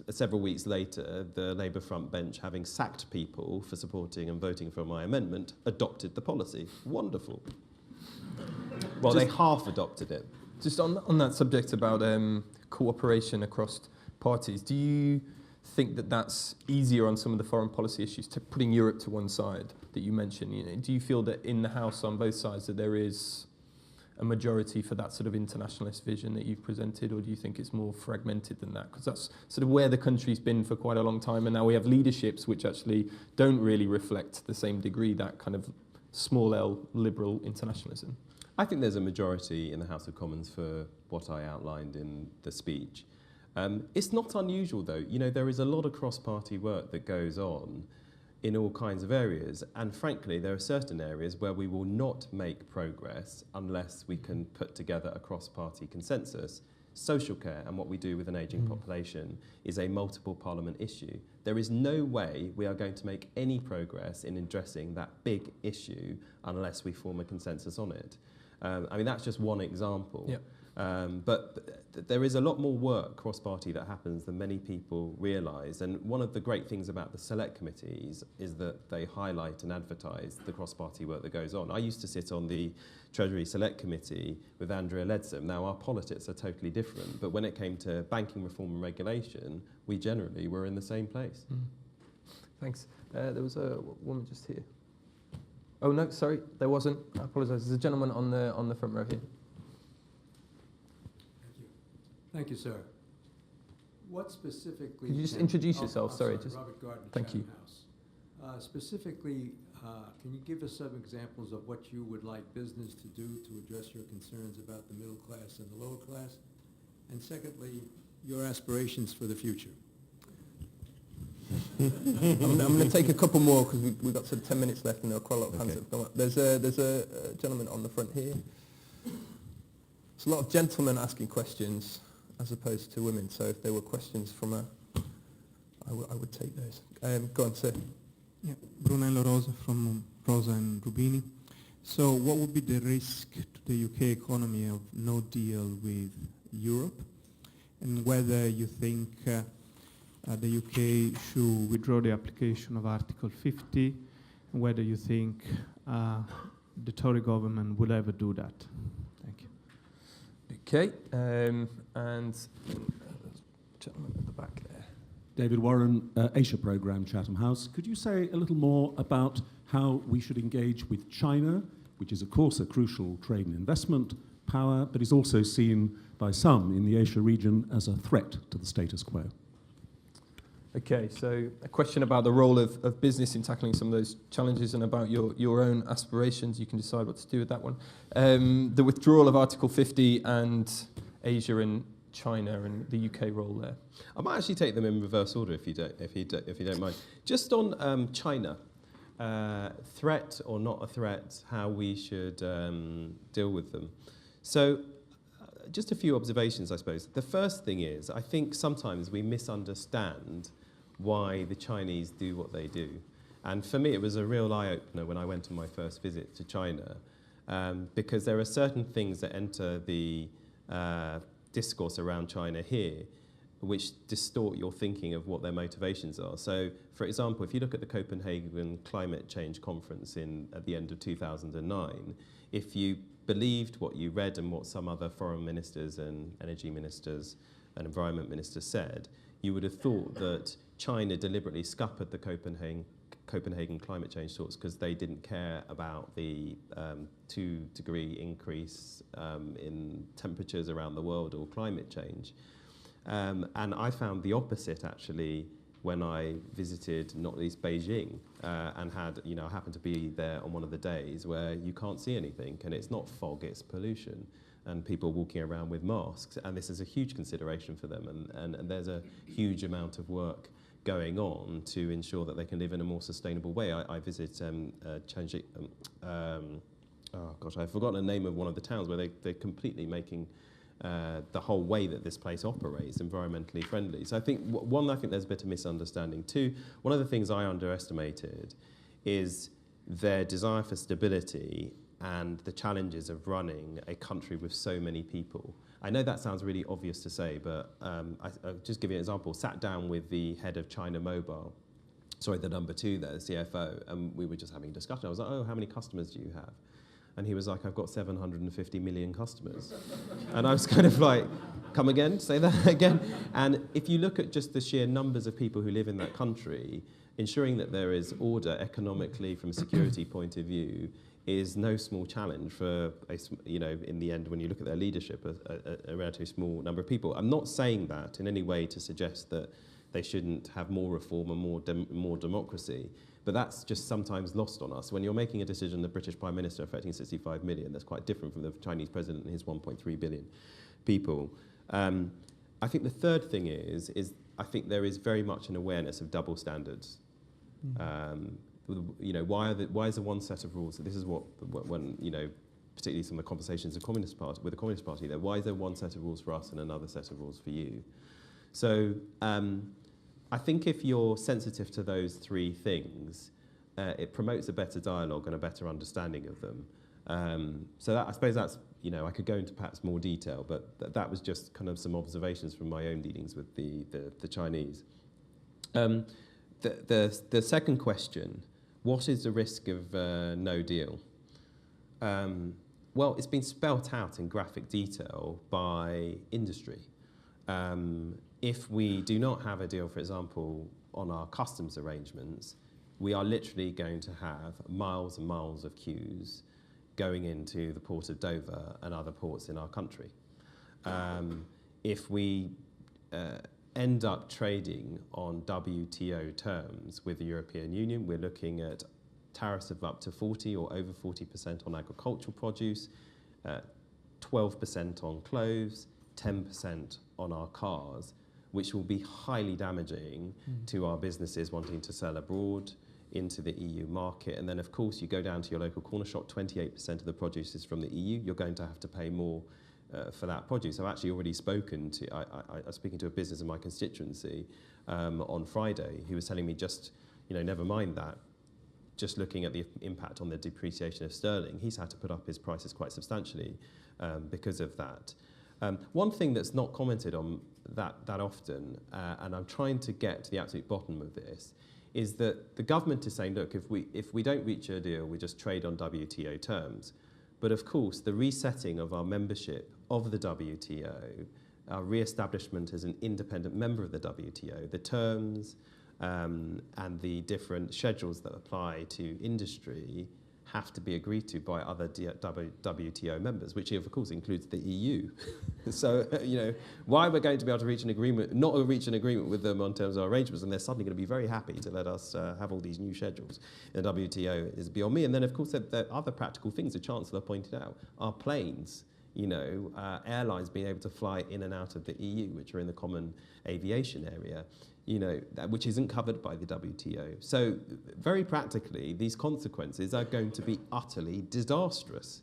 B: several weeks later, the Labour front bench, having sacked people for supporting and voting for my amendment, adopted the policy. Wonderful. Well, they half adopted it.
A: Just on that subject about cooperation across parties, do you think that that's easier on some of the foreign policy issues, to putting Europe to one side that you mentioned? You know, do you feel that in the House on both sides that there is a majority for that sort of internationalist vision that you've presented, or do you think it's more fragmented than that? Because that's sort of where the country's been for quite a long time, and now we have leaderships which actually don't really reflect to the same degree that kind of small L liberal internationalism.
B: I think there's a majority in the House of Commons for what I outlined in the speech. It's not unusual, though. You know, there is a lot of cross-party work that goes on in all kinds of areas. And frankly, there are certain areas where we will not make progress unless we can put together a cross-party consensus. Social care and what we do with an ageing population is a multiple parliament issue. There is no way we are going to make any progress in addressing that big issue unless we form a consensus on it. I mean, that's just one example.
A: Yep.
B: But there is a lot more work cross-party that happens than many people realise. And one of the great things about the select committees is that they highlight and advertise the cross-party work that goes on. I used to sit on the Treasury Select Committee with Andrea Leadsom. Now, our politics are totally different, but when it came to banking reform and regulation, we generally were in the same place.
A: Thanks. There was a woman just here. Oh, no, sorry, there wasn't. I apologise. There's a gentleman on the front row here.
E: Thank you, sir. What specifically...
A: Could you just introduce yourself? Sorry, just...
E: Robert Gardner,
A: thank you.
E: Chatham House. Specifically, can you give us some examples of what you would like business to do to address your concerns about the middle class and the lower class? And secondly, your aspirations for the future.
A: I'm going to take a couple more because we've got sort of 10 minutes left and there are quite a lot of hands that have come up. There's a gentleman on the front here. There's a lot of gentlemen asking questions as opposed to women, so if there were questions from I would take those. Go on, sir.
F: Yeah, Brunello Rosa from Rosa and Rubini. So what would be the risk to the UK economy of no deal with Europe, and whether you think the UK should withdraw the application of Article 50, and whether you think the Tory government will ever do that? Thank you.
A: Okay, and gentleman at the back there.
G: David Warren, Asia Programme, Chatham House. Could you say a little more about how we should engage with China, which is, of course, a crucial trade and investment power, but is also seen by some in the Asia region as a threat to the status quo? Okay,
A: so a question about the role of business in tackling some of those challenges and about your own aspirations. You can decide what to do with that one. The withdrawal of Article 50 and Asia and China and the UK role there.
B: I might actually take them in reverse order if you don't mind. Just on China, threat or not a threat, how we should deal with them. So just a few observations, I suppose. The first thing is, I think sometimes we misunderstand why the Chinese do what they do. And for me, it was a real eye-opener when I went on my first visit to China, because there are certain things that enter the discourse around China here which distort your thinking of what their motivations are. So, for example, if you look at the Copenhagen Climate Change Conference at the end of 2009, if you believed what you read and what some other foreign ministers and energy ministers and environment ministers said, you would have thought that China deliberately scuppered the Copenhagen climate change talks because they didn't care about the 2-degree increase in temperatures around the world or climate change. And I found the opposite, actually, when I visited not least Beijing and I happened to be there on one of the days where you can't see anything, and it's not fog, it's pollution, and people walking around with masks, and this is a huge consideration for them, and there's a huge amount of work going on to ensure that they can live in a more sustainable way. I visit Changji, I've forgotten the name of one of the towns where they're completely making the whole way that this place operates environmentally friendly. So I think, one, I think there's a bit of misunderstanding. Two, one of the things I underestimated is their desire for stability and the challenges of running a country with so many people. I know that sounds really obvious to say, but I'll just give you an example. Sat down with the head of China Mobile, the number 2 there, the CFO, and we were just having a discussion. I was like, oh, how many customers do you have? And he was like, I've got 750 million customers. And I was kind of like, come again, say that again. And if you look at just the sheer numbers of people who live in that country, ensuring that there is order economically from a security point of view is no small challenge for, in the end, when you look at their leadership, a relatively small number of people. I'm not saying that in any way to suggest that they shouldn't have more reform and more democracy. But that's just sometimes lost on us. When you're making a decision, the British Prime Minister affecting 65 million, that's quite different from the Chinese President and his 1.3 billion people. I think the third thing is I think there is very much an awareness of double standards. Why is there one set of rules? This is when particularly some of the conversations with the Communist Party. Why is there one set of rules for us and another set of rules for you? So I think if you're sensitive to those three things, it promotes a better dialogue and a better understanding of them. I suppose that's, I could go into perhaps more detail, but that was just kind of some observations from my own dealings with the Chinese. The second question, what is the risk of no deal? Well, it's been spelt out in graphic detail by industry. If we do not have a deal, for example, on our customs arrangements, we are literally going to have miles and miles of queues going into the port of Dover and other ports in our country. If we end up trading on WTO terms with the European Union, we're looking at tariffs of up to 40 or over 40% on agricultural produce, 12% on clothes, 10% on our cars, which will be highly damaging to our businesses wanting to sell abroad into the EU market. And then, of course, you go down to your local corner shop, 28% of the produce is from the EU. You're going to have to pay more for that produce. I've actually already spoken to, I was speaking to a business in my constituency on Friday who was telling me just, never mind that, just looking at the impact on the depreciation of sterling, he's had to put up his prices quite substantially because of that. One thing that's not commented on that often, and I'm trying to get to the absolute bottom of this, is that the government is saying, look, if we don't reach a deal, we just trade on WTO terms. But of course, the resetting of our membership of the WTO, our re-establishment as an independent member of the WTO, the terms and the different schedules that apply to industry have to be agreed to by other WTO members, which of course includes the EU. So, why we're going to be able to reach an agreement, not reach an agreement with them on terms of our arrangements, and they're suddenly going to be very happy to let us have all these new schedules in the WTO is beyond me. And then, of course, there are other practical things the Chancellor pointed out. Our planes, airlines being able to fly in and out of the EU, which are in the common aviation area, which isn't covered by the WTO. So very practically, these consequences are going to be utterly disastrous.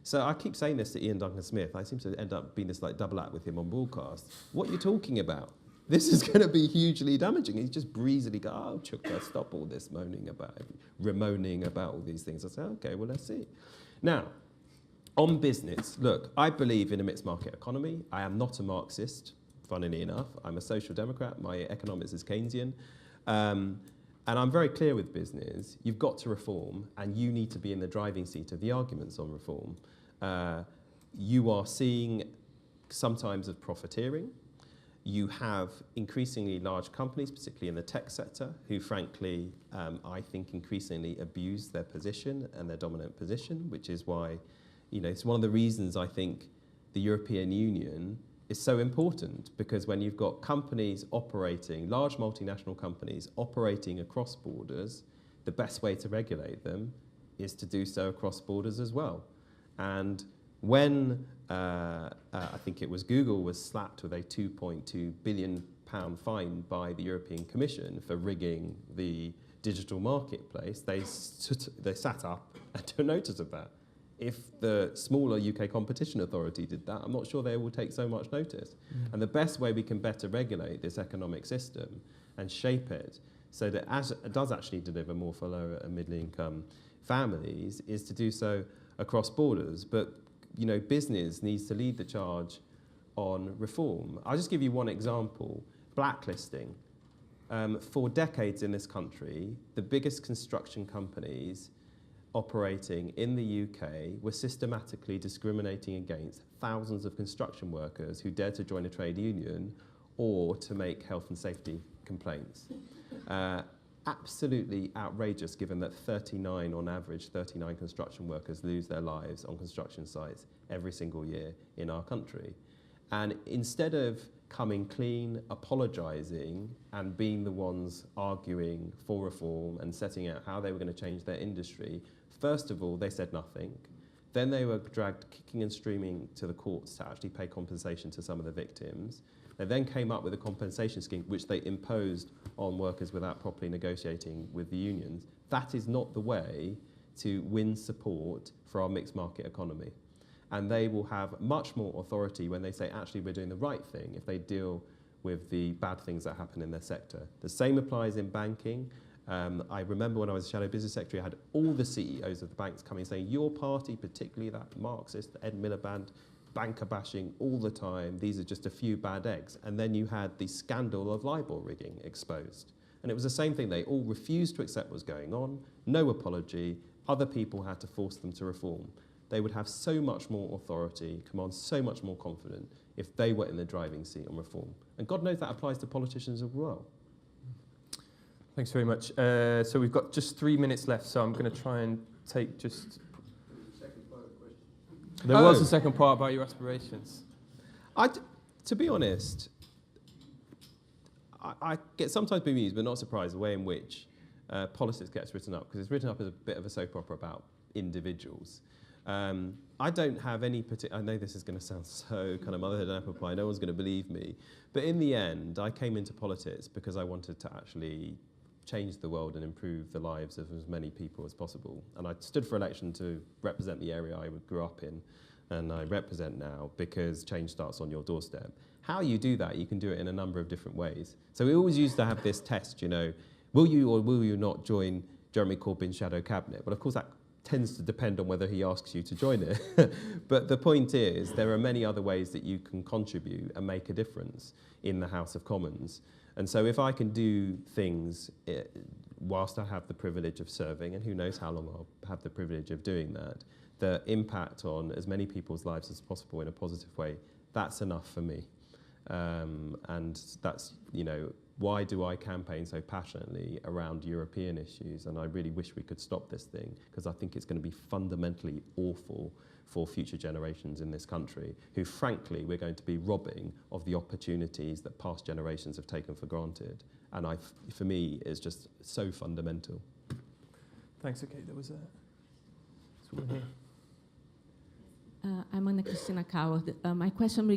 B: So I keep saying this to Ian Duncan-Smith. I seem to end up being this double act with him on broadcast. What are you talking about? This is going to be hugely damaging. He's just breezily go, oh, Chuka, stop all this moaning about all these things. I say, okay, well, let's see. Now, on business, look, I believe in a mixed market economy. I am not a Marxist. Funnily enough, I'm a social democrat. My economics is Keynesian. And I'm very clear with business. You've got to reform, and you need to be in the driving seat of the arguments on reform. You are seeing sometimes of profiteering. You have increasingly large companies, particularly in the tech sector, who frankly, I think increasingly abuse their position and their dominant position, which is why, it's one of the reasons I think the European Union is so important, because when you've got companies operating, large multinational companies operating across borders, the best way to regulate them is to do so across borders as well. And when I think it was Google was slapped with a £2.2 billion fine by the European Commission for rigging the digital marketplace, they sat up and took notice of that. If the smaller UK Competition Authority did that, I'm not sure they will take so much notice. And the best way we can better regulate this economic system and shape it so that it does actually deliver more for lower and middle income families is to do so across borders. But business needs to lead the charge on reform. I'll just give you one example, blacklisting. For decades in this country, the biggest construction companies operating in the UK were systematically discriminating against thousands of construction workers who dared to join a trade union or to make health and safety complaints. Absolutely outrageous, given that 39 construction workers lose their lives on construction sites every single year in our country. And instead of coming clean, apologising, and being the ones arguing for reform and setting out how they were going to change their industry, first of all, they said nothing. Then they were dragged kicking and screaming to the courts to actually pay compensation to some of the victims. They then came up with a compensation scheme which they imposed on workers without properly negotiating with the unions. That is not the way to win support for our mixed market economy. And they will have much more authority when they say, actually, we're doing the right thing if they deal with the bad things that happen in their sector. The same applies in banking. I remember when I was Shadow Business Secretary, I had all the CEOs of the banks coming saying, your party, particularly that Marxist Ed Miliband, banker bashing all the time, these are just a few bad eggs. And then you had the scandal of LIBOR rigging exposed. And it was the same thing. They all refused to accept what was going on, no apology. Other people had to force them to reform. They would have so much more authority, command so much more confidence if they were in the driving seat on reform. And God knows that applies to politicians as well.
A: Thanks very much. So we've got just 3 minutes left, so I'm going to try and take just... There was a second part about your aspirations.
B: To be honest, I get sometimes bemused, but not surprised, the way in which politics gets written up, because it's written up as a bit of a soap opera about individuals. I don't have any particular... I know this is going to sound so kind of motherhood and apple pie, no one's going to believe me, but in the end, I came into politics because I wanted to actually change the world and improve the lives of as many people as possible. And I stood for election to represent the area I grew up in, and I represent now because change starts on your doorstep. How you do that, you can do it in a number of different ways. So we always used to have this test, you know, will you or will you not join Jeremy Corbyn's shadow cabinet? Well, of course, that tends to depend on whether he asks you to join it. But the point is, there are many other ways that you can contribute and make a difference in the House of Commons. And so if I can do things whilst I have the privilege of serving, and who knows how long I'll have the privilege of doing that, the impact on as many people's lives as possible in a positive way, that's enough for me. And that's, you know, why do I campaign so passionately around European issues? And I really wish we could stop this thing, because I think it's going to be fundamentally awful for future generations in this country, who frankly we're going to be robbing of the opportunities that past generations have taken for granted. And for me, it's just so fundamental.
A: Thanks. Okay, there was someone here.
H: I'm Ana Cristina Coward. My question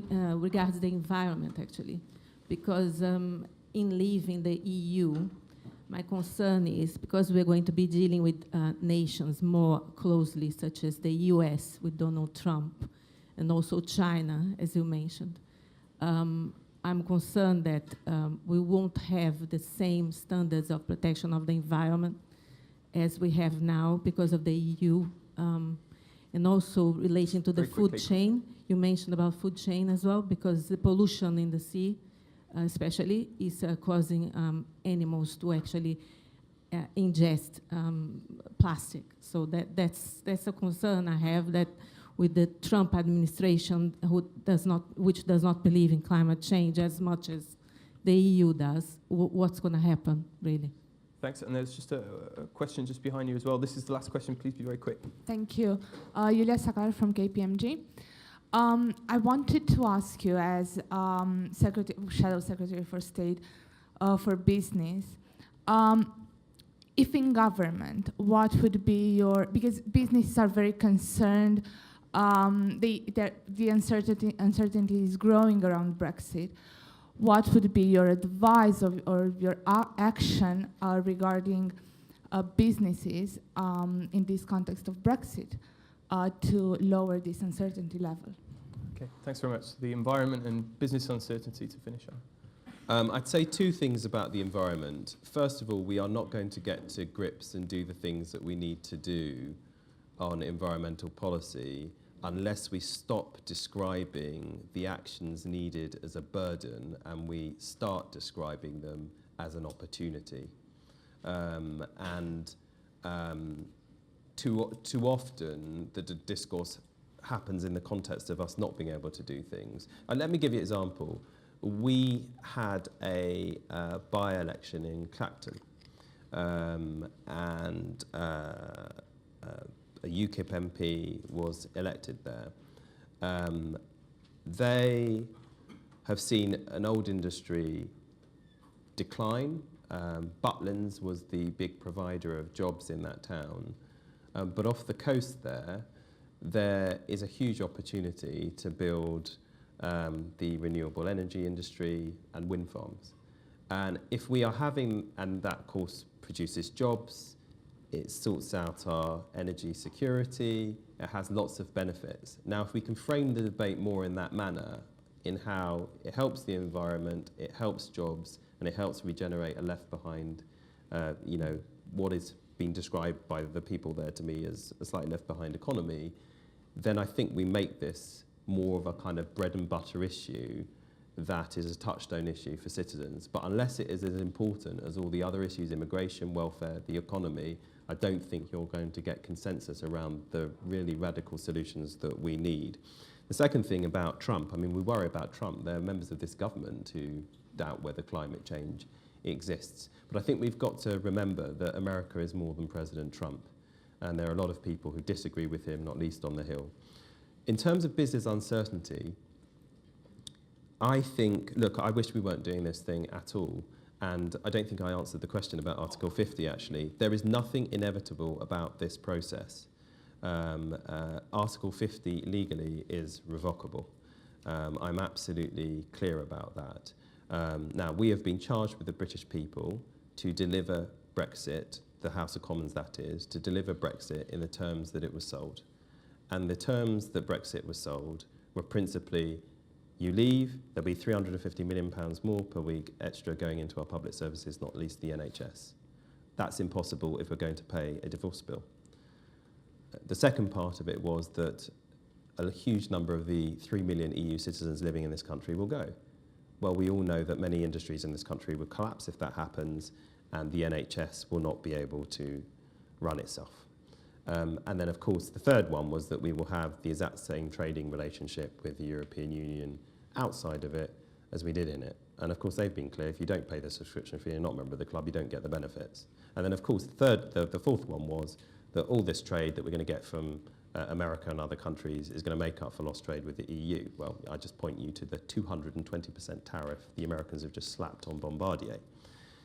H: regards the environment, actually, because in leaving the EU, my concern is, because we're going to be dealing with nations more closely, such as the US with Donald Trump, and also China, as you mentioned. I'm concerned that we won't have the same standards of protection of the environment as we have now because of the EU. And also relating to the food chain, you mentioned about food chain as well, because the pollution in the sea, especially, is causing animals to actually ingest plastic. So that's a concern I have, that with the Trump administration, which does not believe in climate change as much as the EU does, what's going to happen, really?
A: Thanks, and there's just a question just behind you as well. This is the last question, please be very quick.
I: Thank you. Yulia Sakar from KPMG. I wanted to ask you, as Shadow Secretary for State for Business, if in government, what would be your, because businesses are very concerned, the uncertainty is growing around Brexit. What would be your advice or your action regarding businesses in this context of Brexit to lower this uncertainty level?
A: Okay, thanks very much. The environment and business uncertainty to finish on.
B: I'd say two things about the environment. First of all, we are not going to get to grips and do the things that we need to do on environmental policy unless we stop describing the actions needed as a burden and we start describing them as an opportunity. Too often the discourse happens in the context of us not being able to do things. And let me give you an example. We had a by-election in Clapton, and a UKIP MP was elected there. They have seen an old industry decline. Butlins was the big provider of jobs in that town. But off the coast there, there is a huge opportunity to build the renewable energy industry and wind farms. And if we are having, and that of course produces jobs, it sorts out our energy security, it has lots of benefits. Now, if we can frame the debate more in that manner, in how it helps the environment, it helps jobs, and it helps regenerate a left behind, what is being described by the people there to me as a slightly left behind economy, then I think we make this more of a kind of bread and butter issue that is a touchstone issue for citizens. But unless it is as important as all the other issues, immigration, welfare, the economy, I don't think you're going to get consensus around the really radical solutions that we need. The second thing about Trump, I mean, we worry about Trump. There are members of this government who doubt whether climate change exists. But I think we've got to remember that America is more than President Trump. And there are a lot of people who disagree with him, not least on the Hill. In terms of business uncertainty, I think, look, I wish we weren't doing this thing at all. And I don't think I answered the question about Article 50, actually. There is nothing inevitable about this process. Article 50 legally is revocable. I'm absolutely clear about that. Now, we have been charged with the British people to deliver Brexit, the House of Commons that is, to deliver Brexit in the terms that it was sold. And the terms that Brexit was sold were principally, you leave, there'll be £350 million more per week extra going into our public services, not least the NHS. That's impossible if we're going to pay a divorce bill. The second part of it was that a huge number of the 3 million EU citizens living in this country will go. Well, we all know that many industries in this country will collapse if that happens, and the NHS will not be able to run itself. And then, of course, the third one was that we will have the exact same trading relationship with the European Union outside of it as we did in it. And, of course, they've been clear, if you don't pay the subscription fee and not a member of the club, you don't get the benefits. And then, of course, the fourth one was that all this trade that we're going to get from America and other countries is going to make up for lost trade with the EU. Well, I just point you to the 220% tariff the Americans have just slapped on Bombardier.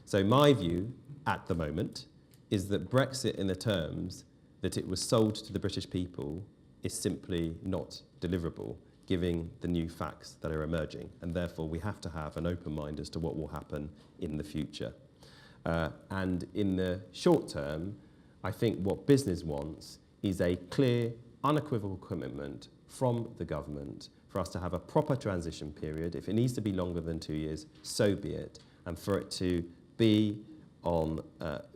B: So my view at the moment is that Brexit in the terms that it was sold to the British people is simply not deliverable, given the new facts that are emerging. And therefore, we have to have an open mind as to what will happen in the future. And in the short term, I think what business wants is a clear, unequivocal commitment from the government for us to have a proper transition period. If it needs to be longer than 2 years, so be it. And for it to be on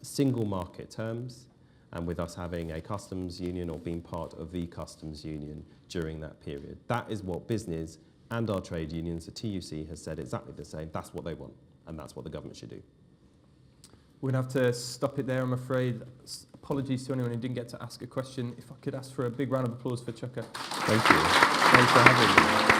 B: single market terms, and with us having a customs union or being part of the customs union during that period. That is what business and our trade unions, the TUC, has said exactly the same. That's what they want, and that's what the government should do.
A: We're going to have to stop it there, I'm afraid. Apologies to anyone who didn't get to ask a question. If I could ask for a big round of applause for Chuka.
B: Thank you.
A: Thanks for having me.